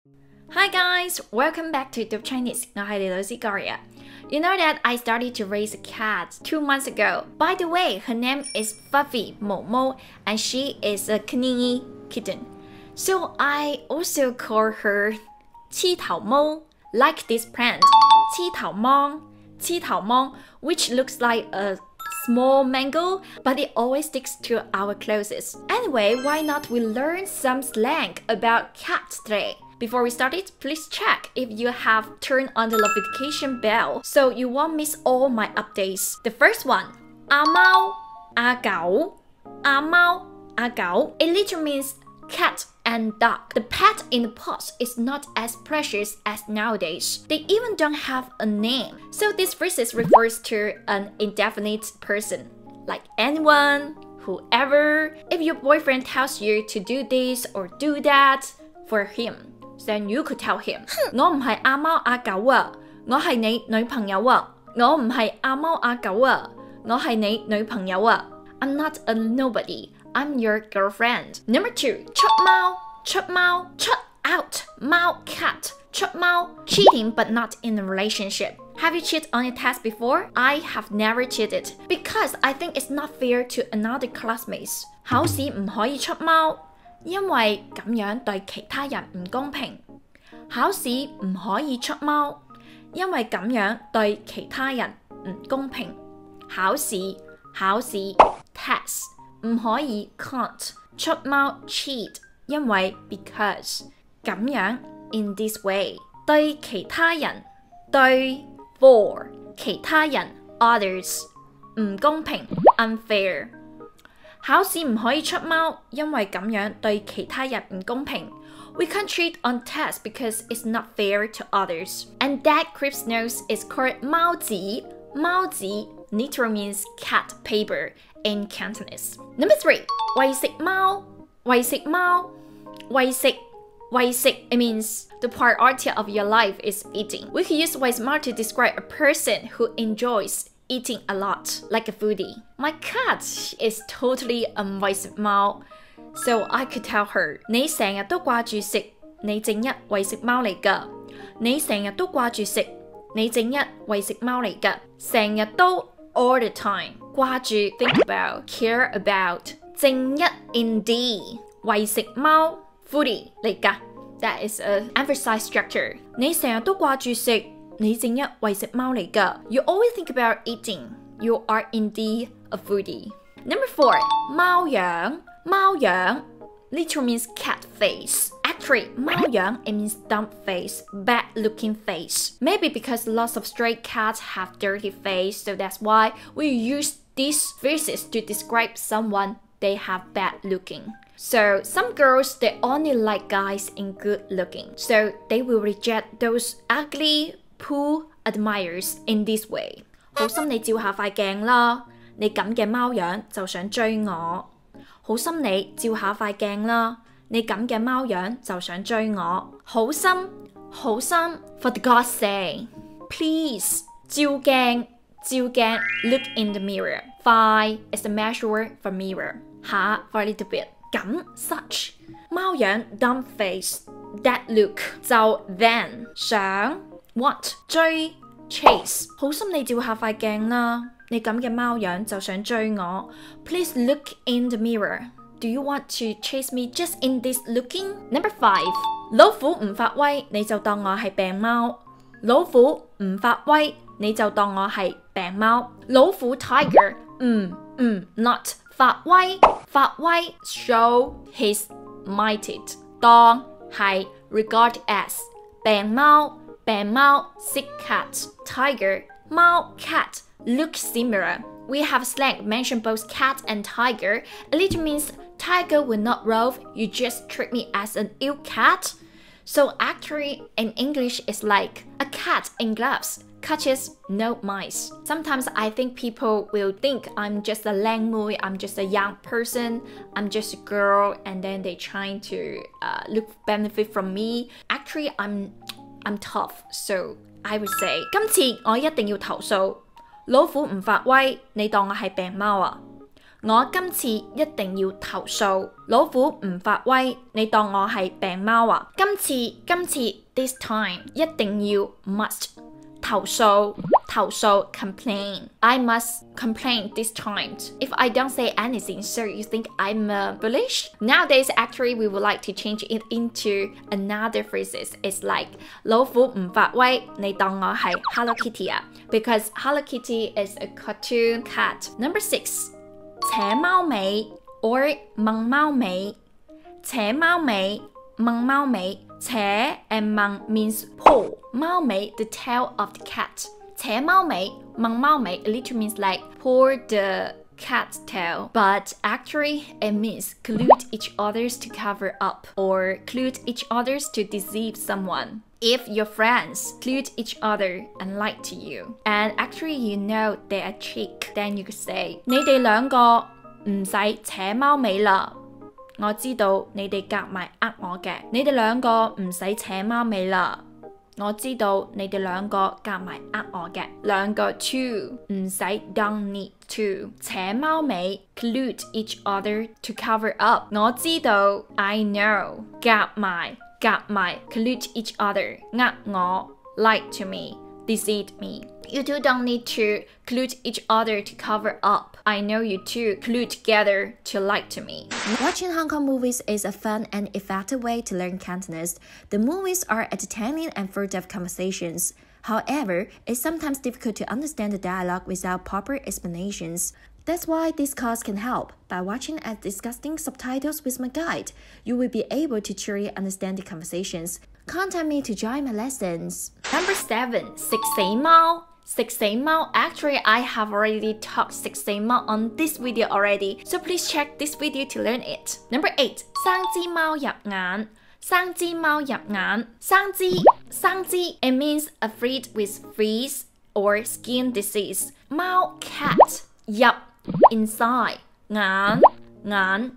Hi guys, welcome back to YouTube Chinese. 我係你老師 𝐿𝐼𝐴。You know that I started to raise a cat 2 months ago. By the way, her name is Fluffy Momo, and she is a Cantonese kitten. So I also call her 黐頭毛, like this plant, 黐頭芒, which looks like a small mango, but it always sticks to our clothes. Anyway, why not we learn some slang about cat today? Before we start it, please check if you have turned on the notification bell so you won't miss all my updates. The first one, 阿貓阿狗 It literally means cat and dog. The pet in the past is not as precious as nowadays. They even don't have a name. So this phrase refers to an indefinite person, like anyone, whoever. If your boyfriend tells you to do this or do that for him, then you could tell him, 我唔係阿貓阿狗啊，我係你女朋友啊。我唔係阿貓阿狗啊，我係你女朋友啊。I'm not a nobody. I'm your girlfriend. Number 2, 出貓 out, 貓 cat, 出貓 cheating but not in a relationship. Have you cheated on a test before? I have never cheated because I think it's not fair to another classmates. 考試唔可以出貓，因為咁樣對其他人唔公平。考試唔可以出貓，因為咁樣對其他人唔公平。考試 test 唔可以 can't 出貓 cheat 因為 because 咁樣 in this way 對其他人對 for 其他人 others 唔公平 unfair。考試唔可以出貓，因為咁樣對其他人唔公平。We can't cheat on tests because it's not fair to others. And that creep's nose is called 貓紙。貓紙 literally means cat paper in Cantonese. Number 3, 餵食 it means the priority of your life is eating. We could use 餵食貓 to describe a person who enjoys eating a lot, like a foodie. My cat is totally a 餵食貓, so I could tell her, 你成日都掛住食，你正一餵食貓嚟㗎。你成日都掛住食，你正一餵食貓嚟㗎。成日都 all the time, 掛住 think about, care about, 正一 indeed, 餵食貓 foodie 嚟㗎。That is an emphasized structure. 你成日都掛住食，你正一餵食貓嚟㗎。You always think about eating. You are indeed a foodie. Number 4, 貓樣 literally means cat face. Actually, 貓樣 it means dumb face, bad looking face. Maybe because lots of stray cats have dirty face, so that's why we use these phrases to describe someone they have bad looking. So some girls, they only like guys in good looking, so they will reject those ugly poo admirers in this way. 好心你照下塊鏡啦，你咁嘅貓樣就想追我。好心你照下塊鏡啦，你咁嘅貓樣就想追我。好心 for the God's sake, please 照鏡 look in the mirror. 快 is the measure word for mirror. 下 for a little bit. 咁 such 貓樣 dumb face, that look 就 then 想 want 追 chase 好心你照下塊鏡啦，你咁嘅貓樣就想追我。Please look in the mirror. Do you want to chase me just in this looking? Number 5, 老虎唔發威，你就當我係病貓。老虎唔發威，你就當我係病貓。老虎 tiger, not 發威 show his might, 當係 regard as 病貓 sick cat, tiger 貓 cat look similar. We have slang mention both cat and tiger. It literally means tiger will not roll, you just treat me as an ill cat. So actually in English it's like a cat in gloves catches no mice. Sometimes I think people will think I'm just a 靚妹, I'm just a young person, I'm just a girl, and then they trying to look benefit from me. Actually I'm tough, so I would say 今次我一定要投訴。老虎唔發威，你當我係病貓啊？我今次一定要投訴。老虎唔發威，你當我係病貓啊？今次 this time 一定要 must 投訴 complain. I must complain this time. If I don't say anything, so you think I'm bullish? Nowadays, actually, we would like to change it into another phrases. It's like 老虎唔發威，你當我係 Hello Kitty 啊？ Because Hello Kitty is a cartoon cat. Number 6. 扯貓尾 or 掹貓尾。扯貓尾，掹貓尾。扯 and 掹 means pull. 貓尾 the tail of the cat. 扯貓尾，掹貓尾 it literally means like pull the cat's tail. But actually it means collude each others to cover up or collude each others to deceive someone. If your friends collude each other and lie to you, and actually you know they are cheek, then you could say 你哋兩個唔使扯貓尾啦。我知道你哋夾埋呃我嘅，你哋兩個唔使扯貓尾啦。我知道你哋兩個夾埋呃我嘅，兩個 to 唔使 don't need to 扯貓尾 collude each other to cover up。我知道 I know 夾埋 collude each other 呃我 lie to me deceive me. You two don't need to collude each other to cover up. I know you two collude together to lie to me. Watching Hong Kong movies is a fun and effective way to learn Cantonese. The movies are entertaining and full of conversations. However, it's sometimes difficult to understand the dialogue without proper explanations. That's why this course can help. By watching and discussing subtitles with my guide, you will be able to truly understand the conversations. Contact me to join my lessons. Number 7. 食死貓 食死貓 Actually, I have already taught 食死貓 on this video already, so please check this video to learn it. Number 8. 生滋貓入眼生滋貓入眼生滋 it means afraid with fleas or skin disease. 貓 cat 入 inside 眼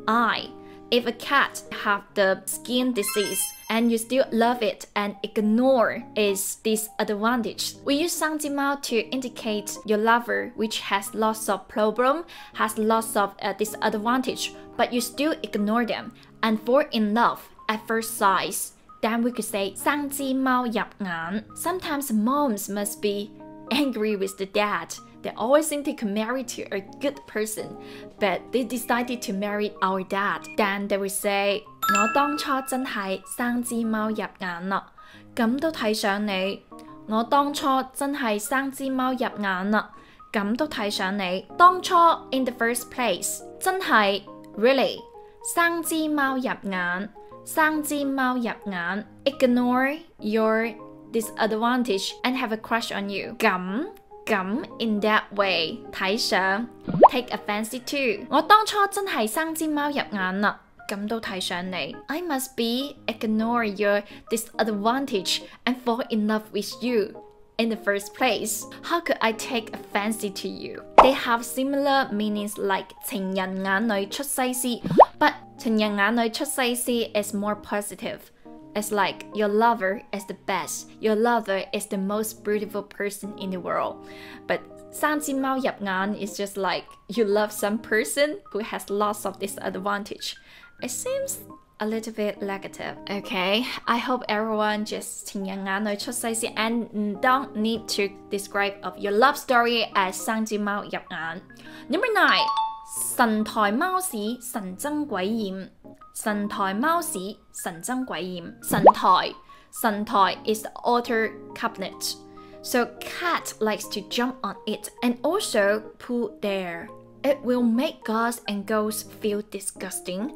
eye. If a cat have the skin disease and you still love it and ignore its disadvantage, we use 生滋貓 to indicate your lover which has lots of problem, has lots of disadvantage, but you still ignore them and fall in love at first sight. Then we could say 生滋貓入眼. Sometimes moms must be angry with the dad. They always think they can marry to a good person, but they decided to marry our dad. Then they will say 我當初真係生滋貓入眼啦，咁都睇上你。我當初真係生滋貓入眼啦，咁都睇上你。當初 in the first place 真係 really 生滋貓入眼，生滋貓入眼。Ignore your disadvantage and have a crush on you. 咁 in that way 睇上 take a fancy to 我當初真係生滋貓入眼啦，咁都睇上你。I must be ignore your disadvantage and fall in love with you in the first place. How could I take a fancy to you? They have similar meanings like 情人眼裏出西施 but 情人眼裏出西施 is more positive.It's like your lover is the best. Your lover is the most beautiful person in the world. But 生滋貓入眼 is just like you love some person who has lots of disadvantage. It seems a little bit negative. Okay, I hope everyone just 情人眼裏出西施 and don't need to describe of your love story as 生滋貓入眼. Number 9. 神台貓屎神憎鬼厭神台貓屎神憎鬼厭神台 is the altar cabinet. So cat likes to jump on it and also poo there. It will make guys and girls feel disgusting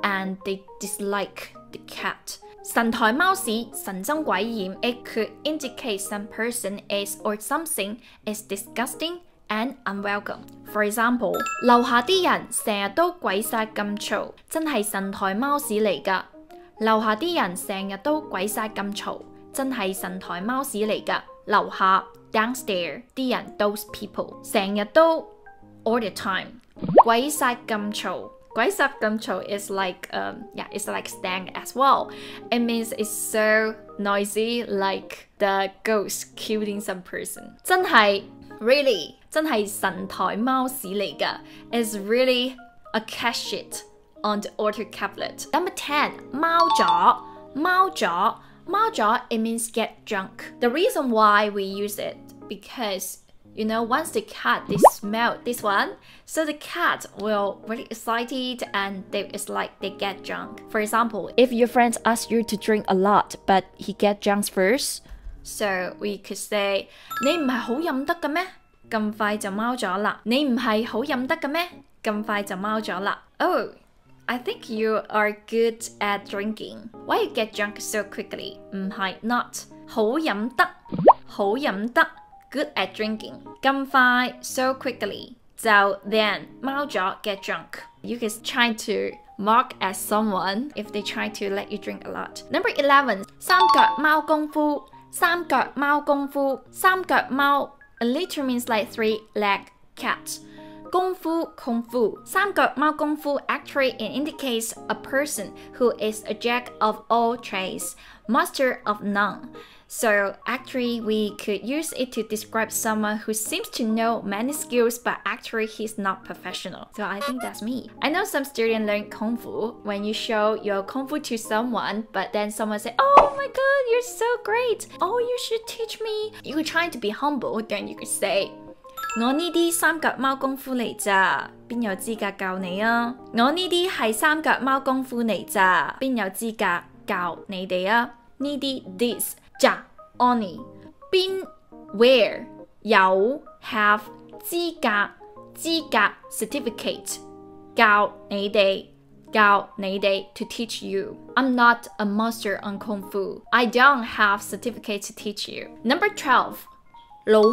and they dislike the cat. 神台貓屎神憎鬼厭 It could indicate some person is or something is disgusting and unwelcome. For example, 樓下啲人成日都鬼殺咁嘈，真係神台貓屎嚟㗎。樓下啲人成日都鬼殺咁嘈，真係神台貓屎嚟㗎。樓下 downstairs 啲人 those people 成日都 all the time 鬼殺咁嘈。鬼殺咁嘈 is like it's like stank as well. It means it's so noisy like the ghost killing some person. 真係 Really 真係神台貓屎嚟㗎 is really a cat shit on the author tablet. Number 10, 貓咗 貓咗 it means get drunk. The reason why we use it because you know, once the cat they smell this one, so the cat will really excited and it's like they get drunk. For example, if your friends ask you to drink a lot, but he get drunk first, so we could say 你唔係好飲得嘅咩？咁快就貓咗啦。你唔係好飲得嘅咩？咁快就貓咗啦。Oh, I think you are good at drinking. Why you get drunk so quickly? 唔係 not 好飲得。Good at drinking. 咁快 so quickly. So then 貓咗 get drunk. You can try to mock at someone if they try to let you drink a lot. Number 11. 三腳貓功夫三腳貓 literally means like three-legged cat. 功夫三腳貓功夫 actually it indicates a person who is a jack of all trades, master of none. So actually we could use it to describe someone who seems to know many skills but actually he's not professional. So I think that's me. I know some students learn Kung Fu when you show your Kung Fu to someone but then someone say, oh my god, you're so great. Oh, you should teach me. You could try to be humble, then you could say, 我呢啲三腳貓功夫嚟咋，邊有資格教你啊？我呢啲係三腳貓功夫嚟咋，邊有資格教你哋啊？呢啲 this 咋 only 邊 where 有 have 資格 certificate 教你哋 to teach you. I'm not a master on Kung Fu. I don't have certificate to teach you. Number 12. 老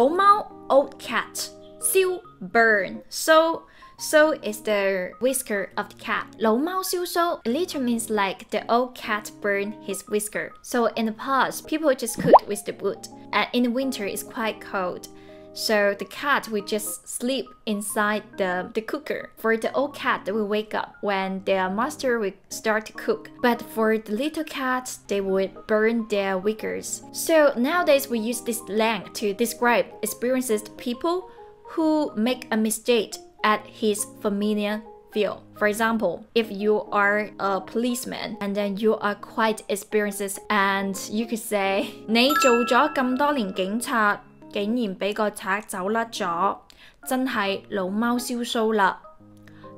貓old cat 燒 burn. So is the whisker of the cat. 老貓燒鬚 literally means like the old cat burned his whisker. So in the past, people just cooked with the wood. And in the winter, it's quite cold. So the cat would just sleep inside the cooker. For the old cat, they will wake up when their master would start to cook. But for the little cats, they would burn their whiskers. So nowadays, we use this slang to describe experienced people who make a mistake at his familiar field. For example, if you are a policeman and then you are quite experienced and you could say 你做咗咁多年警察竟然俾個賊走甩咗真係老貓燒鬚啦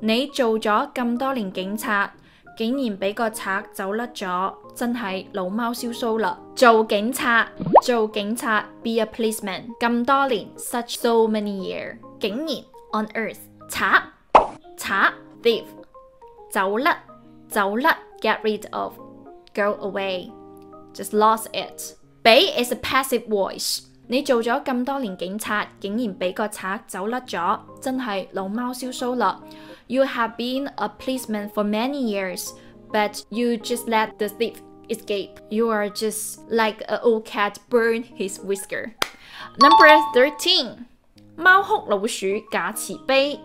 你做咗咁多年警察竟然俾個賊走甩咗真係老貓燒鬚啦做警察 be a policeman 咁多年 such so many years 竟然 on earth 賊 thief 走甩 get rid of go away just lost it 俾 is a passive voice 你做咗咁多年警察竟然俾個賊走甩咗真係老貓燒鬚啦 You have been a policeman for many years but you just let the thief escape You are just like an old cat burn his whisker Number 13 貓哭老鼠假慈悲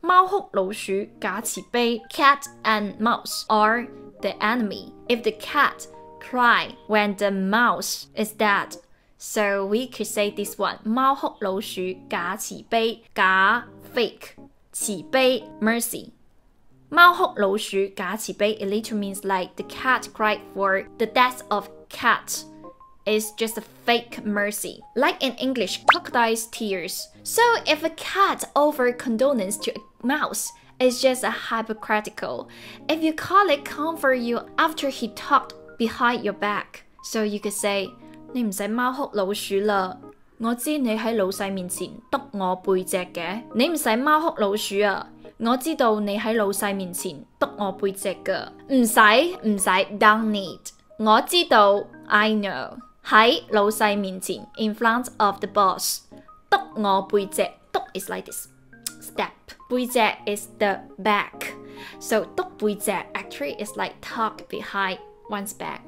貓哭老鼠假慈悲 Cat and mouse are the enemy. If the cat cry when the mouse is dead, so we could say this one. 貓哭老鼠假慈悲假 fake 慈悲 mercy. 貓哭老鼠假慈悲 it literally means like the cat cried for the death of cat. Is just a fake mercy. Like in English, crocodile's tears. So if a cat offer condolence to a mouse, it's just a hypocritical. If you call it comfort you after he talked behind your back, so you could say, 你唔使貓哭老鼠啦，我知你喺老細面前篤我背脊嘅。你唔使貓哭老鼠啊，我知道你喺老細面前篤我背脊㗎。唔使 don't need. 我知道 I know. 喺老細面前 in front of the boss 篤我背脊篤 is like this step 背脊 is the back so 篤背脊 actually is like talk behind one's back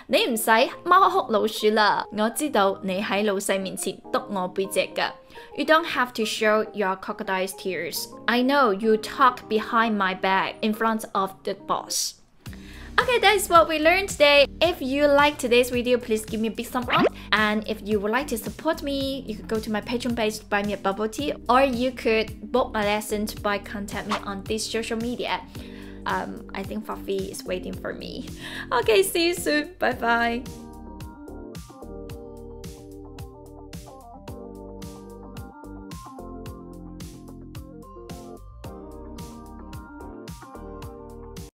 你唔使貓哭老鼠啦我知道你喺老細面前篤我背脊㗎 You don't have to show your crocodile's tears I know you talk behind my back in front of the boss Okay, that is what we learned today. If you like today's video, please give me a big thumb up. And if you would like to support me, you could go to my Patreon page to buy me a bubble tea, or you could book my lessons by contact me on this social media. I think 𝐵𝗶𝐵 is waiting for me. Okay, see you soon. Bye bye.